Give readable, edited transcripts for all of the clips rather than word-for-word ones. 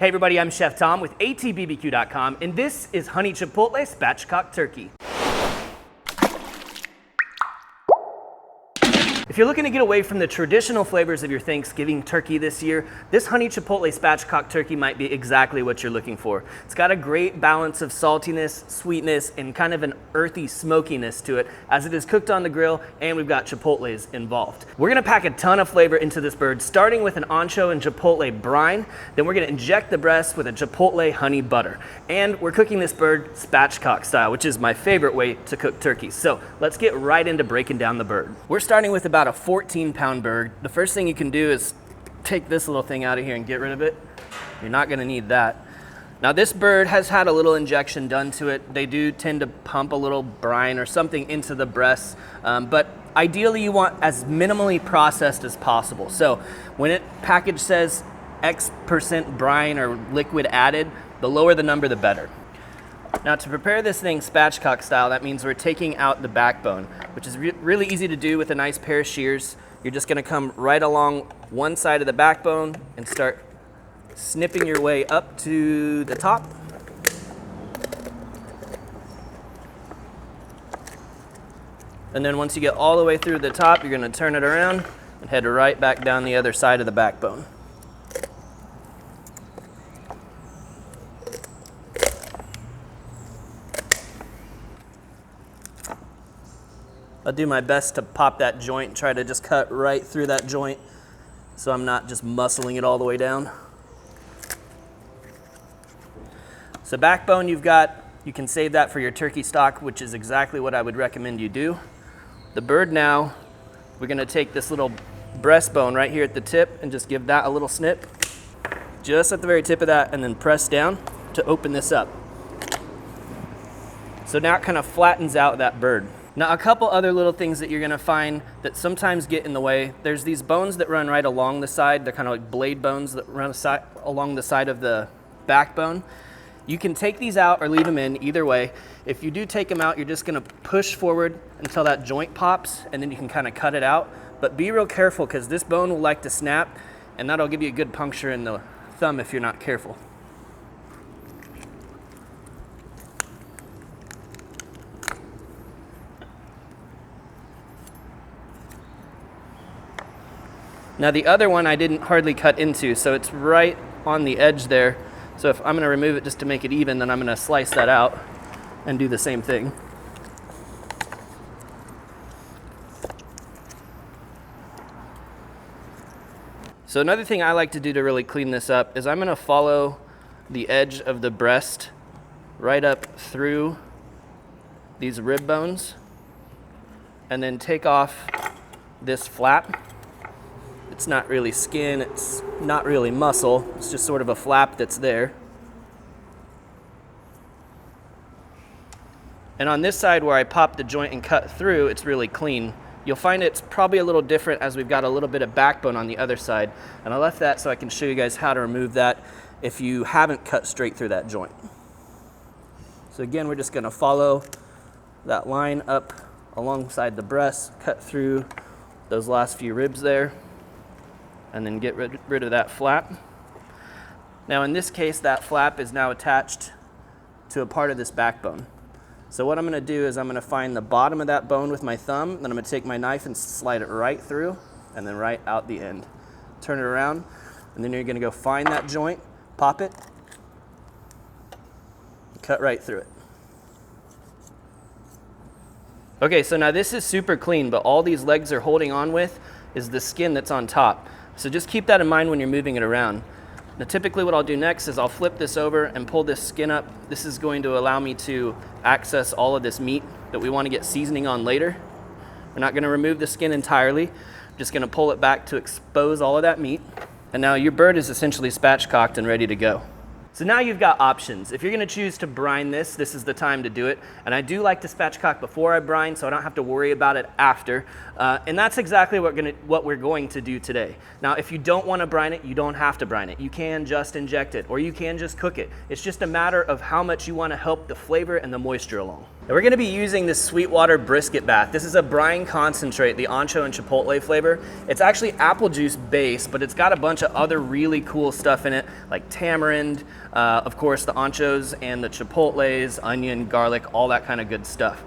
Hey everybody, I'm Chef Tom with atbbq.com, and this is Honey Chipotle Spatchcocked Turkey. If you're looking to get away from the traditional flavors of your Thanksgiving turkey this year, this Honey Chipotle Spatchcocked Turkey might be exactly what you're looking for. It's got a great balance of saltiness, sweetness, and kind of an earthy smokiness to it as it is cooked on the grill, and we've got chipotles involved. We're gonna pack a ton of flavor into this bird, starting with an ancho and chipotle brine. Then we're gonna inject the breast with a chipotle honey butter. And we're cooking this bird spatchcock style, which is my favorite way to cook turkeys. So let's get right into breaking down the bird. We're starting with about a 14-pound bird. The first thing you can do is take this little thing out of here and get rid of it. You're not gonna need that. Now this bird has had a little injection done to it. They do tend to pump a little brine or something into the breast, but ideally you want as minimally processed as possible. So when it package says X% brine or liquid added, the lower the number, the better. Now to prepare this thing spatchcock style, that means we're taking out the backbone, which is really easy to do with a nice pair of shears. You're just gonna come right along one side of the backbone and start snipping your way up to the top. And then once you get all the way through the top, you're gonna turn it around and head right back down the other side of the backbone. I'll do my best to pop that joint, try to just cut right through that joint so I'm not just muscling it all the way down. So backbone you've got, you can save that for your turkey stock, which is exactly what I would recommend you do. The bird now, we're gonna take this little breastbone right here at the tip and just give that a little snip, just at the very tip of that, and then press down to open this up. So now it kind of flattens out that bird. Now a couple other little things that you're gonna find that sometimes get in the way. There's these bones that run right along the side. They're kind of like blade bones that run along the side of the backbone. You can take these out or leave them in, either way. If you do take them out, you're just gonna push forward until that joint pops, and then you can kind of cut it out. But be real careful, because this bone will like to snap, and that'll give you a good puncture in the thumb if you're not careful. Now the other one I didn't hardly cut into, so it's right on the edge there. So if I'm gonna remove it just to make it even, then I'm gonna slice that out and do the same thing. So another thing I like to do to really clean this up is I'm gonna follow the edge of the breast right up through these rib bones and then take off this flap. It's not really skin, it's not really muscle, it's just sort of a flap that's there. And on this side where I popped the joint and cut through, it's really clean. You'll find it's probably a little different as we've got a little bit of backbone on the other side. And I left that so I can show you guys how to remove that if you haven't cut straight through that joint. So again, we're just gonna follow that line up alongside the breast, cut through those last few ribs there, and then get rid of that flap. Now in this case, that flap is now attached to a part of this backbone. So what I'm gonna do is I'm gonna find the bottom of that bone with my thumb, then I'm gonna take my knife and slide it right through, and then right out the end. Turn it around, and then you're gonna go find that joint, pop it, cut right through it. Okay, so now this is super clean, but all these legs are holding on with is the skin that's on top. So just keep that in mind when you're moving it around. Now typically what I'll do next is I'll flip this over and pull this skin up. This is going to allow me to access all of this meat that we want to get seasoning on later. We're not going to remove the skin entirely. I'm just going to pull it back to expose all of that meat. And now your bird is essentially spatchcocked and ready to go. So now you've got options. If you're gonna choose to brine this is the time to do it. And I do like to spatchcock before I brine, so I don't have to worry about it after. And that's exactly what we're going to do today. Now, if you don't wanna brine it, you don't have to brine it. You can just inject it, or you can just cook it. It's just a matter of how much you wanna help the flavor and the moisture along. Now we're gonna be using this Sweetwater brisket bath. This is a brine concentrate, the ancho and chipotle flavor. It's actually apple juice base, but it's got a bunch of other really cool stuff in it, like tamarind, of course the anchos and the chipotles, onion, garlic, all that kind of good stuff.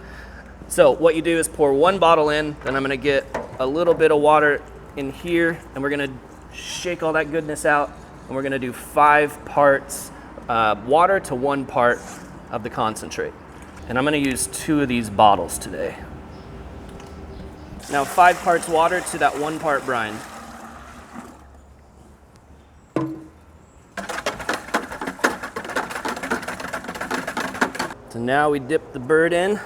So what you do is pour 1 bottle in, then I'm gonna get a little bit of water in here, and we're gonna shake all that goodness out, and we're gonna do 5 parts water to 1 part of the concentrate. And I'm gonna use 2 of these bottles today. Now 5 parts water to that 1 part brine. So now we dip the bird in,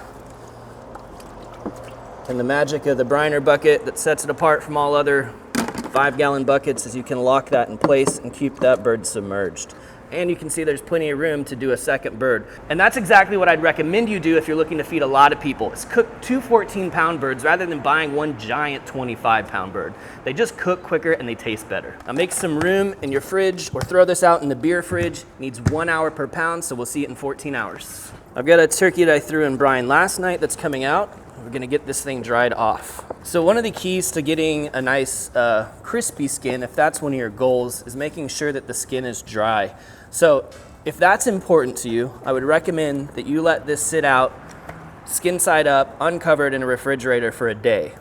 and the magic of the briner bucket that sets it apart from all other 5-gallon buckets is you can lock that in place and keep that bird submerged. And you can see there's plenty of room to do a second bird. And that's exactly what I'd recommend you do if you're looking to feed a lot of people, is cook 2 14-pound birds rather than buying 1 giant 25-pound bird. They just cook quicker and they taste better. Now make some room in your fridge or throw this out in the beer fridge. It needs 1 hour per pound, so we'll see it in 14 hours. I've got a turkey that I threw in brine last night that's coming out. We're gonna get this thing dried off. So one of the keys to getting a nice crispy skin, if that's one of your goals, is making sure that the skin is dry. So if that's important to you, I would recommend that you let this sit out, skin side up, uncovered in a refrigerator for a day,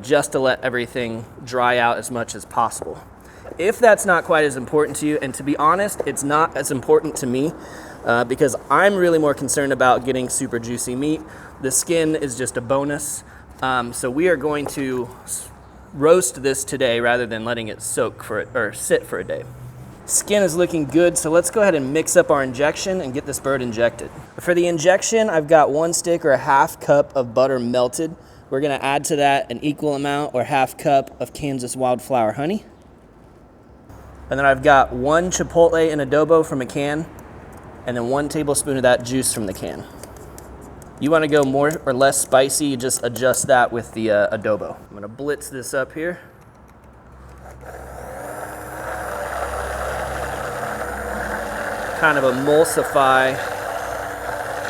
just to let everything dry out as much as possible. If that's not quite as important to you, and to be honest, it's not as important to me, because I'm really more concerned about getting super juicy meat. The skin is just a bonus. So we are going to roast this today rather than letting it soak for it or sit for a day. Skin is looking good, so let's go ahead and mix up our injection and get this bird injected. For the injection, I've got 1 stick or a 1/2 cup of butter melted. We're gonna add to that an equal amount or 1/2 cup of Kansas wildflower honey. And then I've got 1 chipotle in adobo from a can, and then 1 tablespoon of that juice from the can. You wanna go more or less spicy, you just adjust that with the adobo. I'm gonna blitz this up here. Kind of emulsify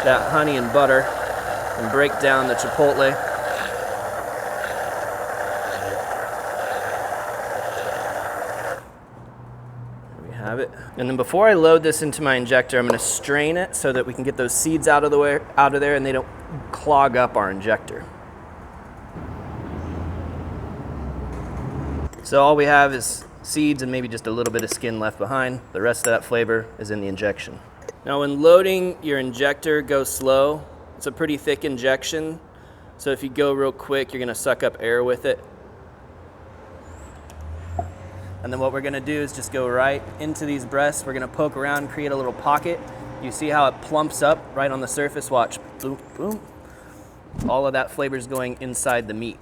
that honey and butter and break down the chipotle. There we have it. And then before I load this into my injector, I'm going to strain it so that we can get those seeds out of there and they don't clog up our injector. So all we have is seeds and maybe just a little bit of skin left behind. The rest of that flavor is in the injection. Now when loading your injector, go slow. It's a pretty thick injection, so if you go real quick, you're gonna suck up air with it. And then what we're gonna do is just go right into these breasts. We're gonna poke around, create a little pocket. You see how it plumps up right on the surface? Watch, boom, boom. All of that flavor is going inside the meat.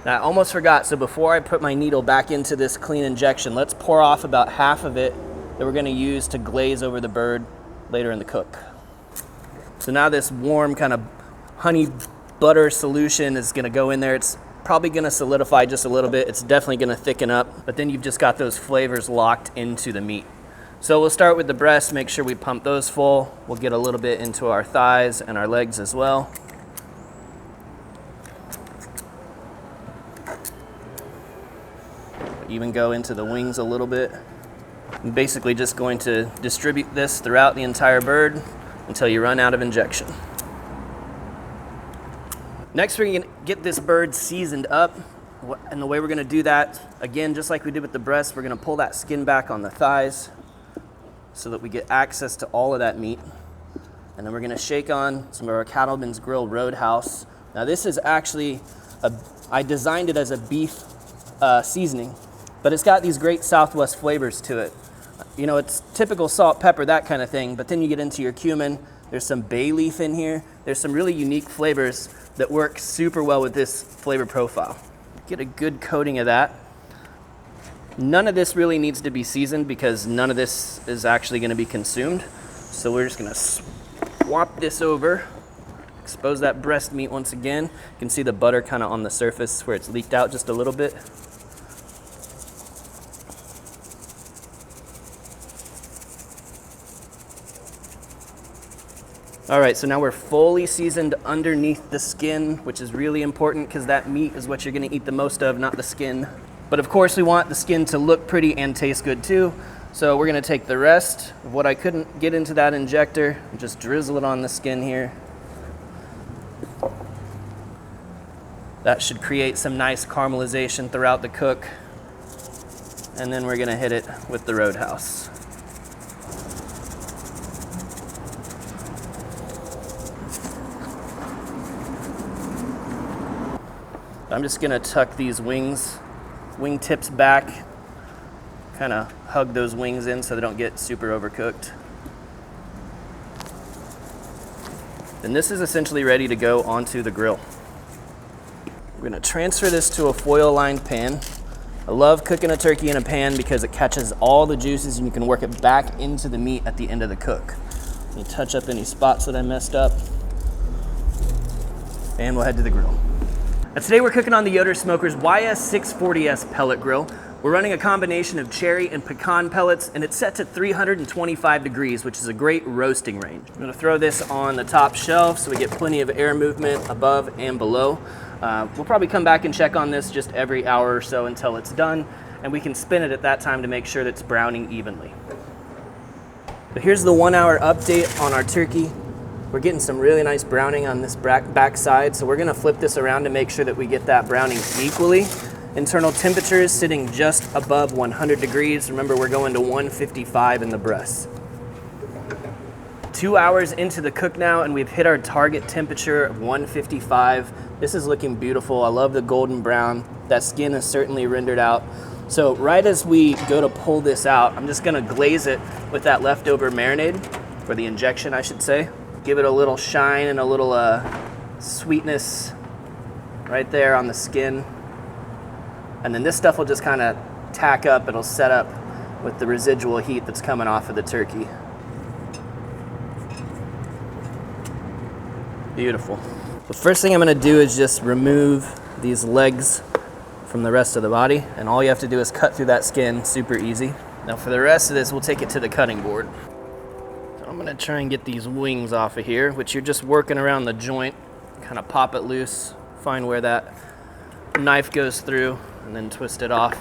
Now I almost forgot, so before I put my needle back into this clean injection, let's pour off about half of it that we're gonna use to glaze over the bird later in the cook. So now this warm kind of honey butter solution is gonna go in there. It's probably gonna solidify just a little bit. It's definitely gonna thicken up, but then you've just got those flavors locked into the meat. So we'll start with the breast, make sure we pump those full. We'll get a little bit into our thighs and our legs as well. Even go into the wings a little bit. I'm basically just going to distribute this throughout the entire bird until you run out of injection. Next, we're gonna get this bird seasoned up. And the way we're gonna do that, again, just like we did with the breast, we're gonna pull that skin back on the thighs so that we get access to all of that meat. And then we're gonna shake on some of our Cattleman's Grill Roadhouse. Now this is actually, I designed it as a beef seasoning, but it's got these great Southwest flavors to it. You know, it's typical salt, pepper, that kind of thing, but then you get into your cumin, there's some bay leaf in here, there's some really unique flavors that work super well with this flavor profile. Get a good coating of that. None of this really needs to be seasoned because none of this is actually going to be consumed. So we're just going to swap this over, expose that breast meat once again. You can see the butter kind of on the surface where it's leaked out just a little bit. All right, so now we're fully seasoned underneath the skin, which is really important because that meat is what you're gonna eat the most of, not the skin. But of course we want the skin to look pretty and taste good too. So we're gonna take the rest of what I couldn't get into that injector and just drizzle it on the skin here. That should create some nice caramelization throughout the cook. And then we're gonna hit it with the Roadhouse. I'm just gonna tuck these wing tips back, kind of hug those wings in so they don't get super overcooked. And this is essentially ready to go onto the grill. We're gonna transfer this to a foil-lined pan. I love cooking a turkey in a pan because it catches all the juices and you can work it back into the meat at the end of the cook. You touch up any spots that I messed up, and we'll head to the grill. Now today we're cooking on the Yoder Smoker's YS640S pellet grill. We're running a combination of cherry and pecan pellets, and it's set to 325 degrees, which is a great roasting range. I'm gonna throw this on the top shelf so we get plenty of air movement above and below. We'll probably come back and check on this just every hour or so until it's done, and we can spin it at that time to make sure that it's browning evenly. So here's the 1 hour update on our turkey. We're getting some really nice browning on this back side, so we're gonna flip this around to make sure that we get that browning equally. Internal temperature is sitting just above 100 degrees. Remember, we're going to 155 in the breast. 2 hours into the cook now, and we've hit our target temperature of 155. This is looking beautiful. I love the golden brown. That skin is certainly rendered out. So right as we go to pull this out, I'm just gonna glaze it with that leftover marinade, or the injection, I should say. Give it a little shine and a little sweetness right there on the skin. And then this stuff will just kind of tack up. It'll set up with the residual heat that's coming off of the turkey. Beautiful. The first thing I'm gonna do is just remove these legs from the rest of the body, and all you have to do is cut through that skin, super easy. Now for the rest of this, we'll take it to the cutting board. I'm gonna try and get these wings off of here, which you're just working around the joint, kind of pop it loose, find where that knife goes through, and then twist it off.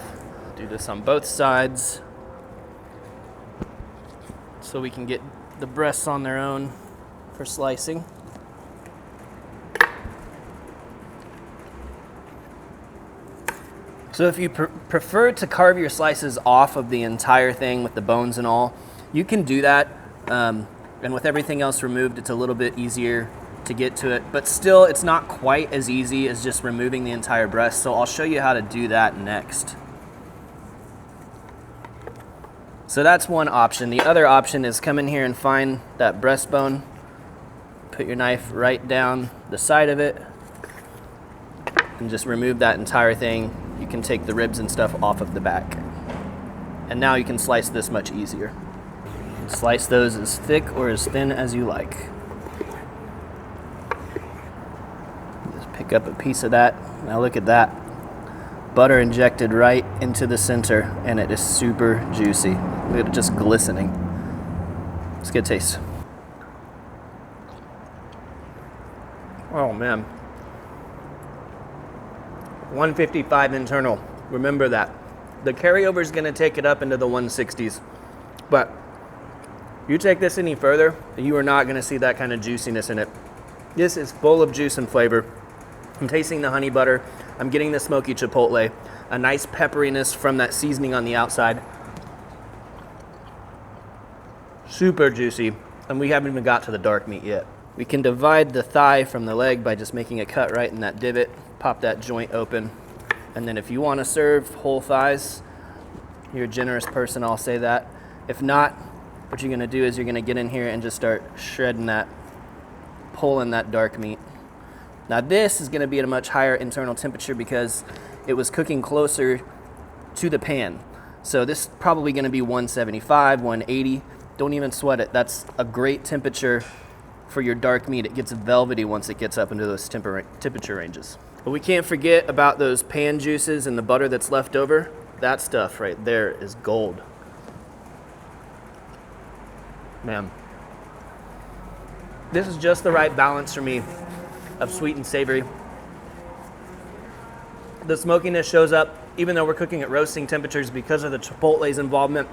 Do this on both sides so we can get the breasts on their own for slicing. So if you prefer to carve your slices off of the entire thing with the bones and all, you can do that. And with everything else removed, it's a little bit easier to get to it, but still it's not quite as easy as just removing the entire breast. So I'll show you how to do that next. So that's one option. The other option is come in here and find that breastbone, put your knife right down the side of it, and just remove that entire thing. You can take the ribs and stuff off of the back. And now you can slice this much easier. Slice those as thick or as thin as you like. Just pick up a piece of that. Now look at that. Butter injected right into the center, and it is super juicy. Look at it just glistening. Let's get a taste. Oh man. 155 internal. Remember that. The carryover is going to take it up into the 160s. But you take this any further, you are not going to see that kind of juiciness in it. This is full of juice and flavor. I'm tasting the honey butter. I'm getting the smoky chipotle, a nice pepperiness from that seasoning on the outside. Super juicy, and we haven't even got to the dark meat yet. We can divide the thigh from the leg by just making a cut right in that divot, pop that joint open, and then if you want to serve whole thighs, you're a generous person, I'll say that. If not, what you're gonna do is you're gonna get in here and just start shredding that, pulling that dark meat. Now this is gonna be at a much higher internal temperature because it was cooking closer to the pan. So this is probably gonna be 175, 180. Don't even sweat it. That's a great temperature for your dark meat. It gets velvety once it gets up into those temperature ranges. But we can't forget about those pan juices and the butter that's left over. That stuff right there is gold. Man, this is just the right balance for me of sweet and savory. The smokiness shows up even though we're cooking at roasting temperatures because of the chipotle's involvement.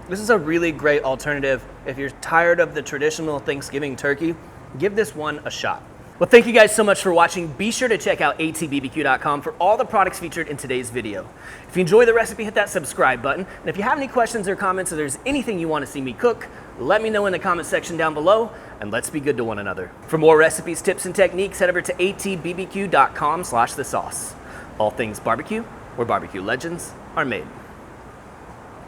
This is a really great alternative. If you're tired of the traditional Thanksgiving turkey, give this one a shot. Well, thank you guys so much for watching. Be sure to check out atbbq.com for all the products featured in today's video. If you enjoy the recipe, hit that subscribe button. And if you have any questions or comments, or there's anything you want to see me cook, let me know in the comment section down below, and let's be good to one another. For more recipes, tips, and techniques, head over to atbbq.com/thesauce. All things barbecue, where barbecue legends are made.